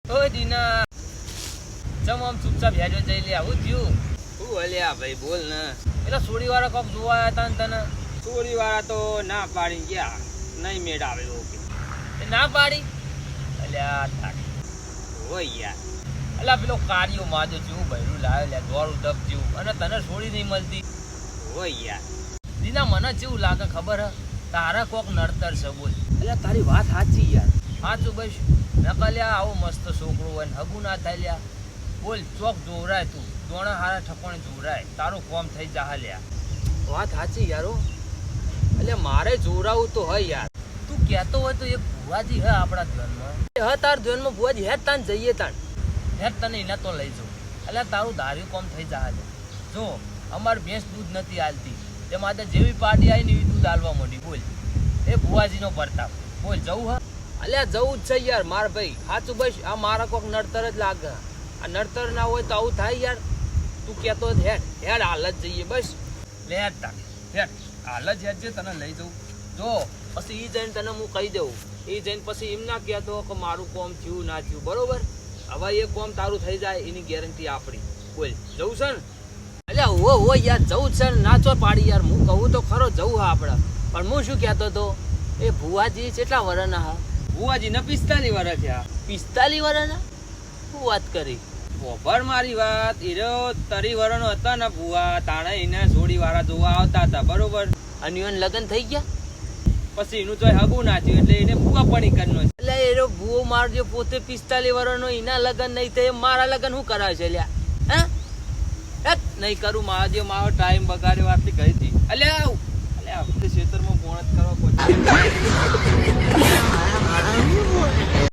ઓ દીના ચમ આમ ચૂપચાપ હેડો જઈ લે આવું થયું શું હલ્યા ભાઈ બોલ ને. એટલે સોડી વાળા કોક જોવા આવ્યા તા ને તને ચોરી વાળા તો ના પાડી ગયા, નહીં મેળ આવે ઓકે. એ ના પાડી અલ્યા થાક હોય યાર. અલ્યા પેલો કાર્યો માજો જેવું બૈરું લાવ્યો લે દોડું ડબ જેવું અને તને છોડી નહીં મળતી. હોય યાર. દીના મને જેવું લાગે ખબર હે તારા કોક નડતર છે બોલ. અલ્યા તારી વાત સાચી યાર સાચું બસ નકલ્યા આવો મસ્ત છોકરો હોય ને હગું ના થાય લ્યા બોલ ચોક જોવરાય તું દોણા હારા ઠકોણે જોવરાય તારું કોમ થઈ જા લ્યા. વાત સાચી યારો એટલે મારે જોવરાવું તો હોય યાર. તું કહેતો હોય તો એક ભુવાજી હે આપણા ધ્યાનમાં હ તાર ધ્યાનમાં ભુવાજી હેડ તાન જઈએ તાન હેડ તને એના તો લઈ જાઉં. એટલે તારું ધાર્યું કોમ થઈ જા લે. જો અમારી ભેંસ દૂધ નથી હાલતી તે માટે જેવી પાર્ટી આવી ને એવી દૂધ હાલવા માંડી બોલ. એ ભુવાજીનો પ્રતાપ બોલ જવું હા અલ્યા જવું જ છે યાર માર ભાઈ સાચું બસ આ મારા કોક નડતર જ લાગે. આ નડતર ના હોય તો આવું થાય યાર. તું કહેતો હેડ હેડ હાલ જ જઈએ બસ લે હેડ તા હેડ હાલ જ હેડ જે તને લઈ જવું. જો પછી એ જઈને તને હું કહી દઉં એ જઈને પછી એમ ના કહેતો કે મારું કોમ થયું ના થયું બરોબર. હવે એ કોમ તારું થઈ જાય એની ગેરંટી આપણી બોલ જવું છે ને. અલ્યા હો યાર જવું છે ને નાચો પાડી યાર હું કહું તો ખરો જવું હા આપણે. પણ હું શું કહેતો હતો એ ભુવાજી કેટલા વર્ષના હા. ભુવાજી ને 45 વર્ષ થયા. 45 વર્ષના શું વાત કરી. ઓભર મારી વાત. હીરો 30 વર્ષનો હતા ને ભુવા તાણે એને જોડી વાળા જોવા આવતા હતા બરોબર. અને એનું લગ્ન થઈ ગયા પછી એનું ચોય હગું ના થયું એટલે એને ભૂવા પડી કરનો. એટલે એનો ભૂવો મારજો પોતે 45 વર્ષનો એના લગ્ન નહીં થાય મારા લગ્ન શું કરાવે છે લ્યા હે નહીં કરું મારા જે મારો ટાઈમ બગાડ્યો આટલી કહી હતી. અલ્યા આપણે ખેતરમાં પોણત કરવા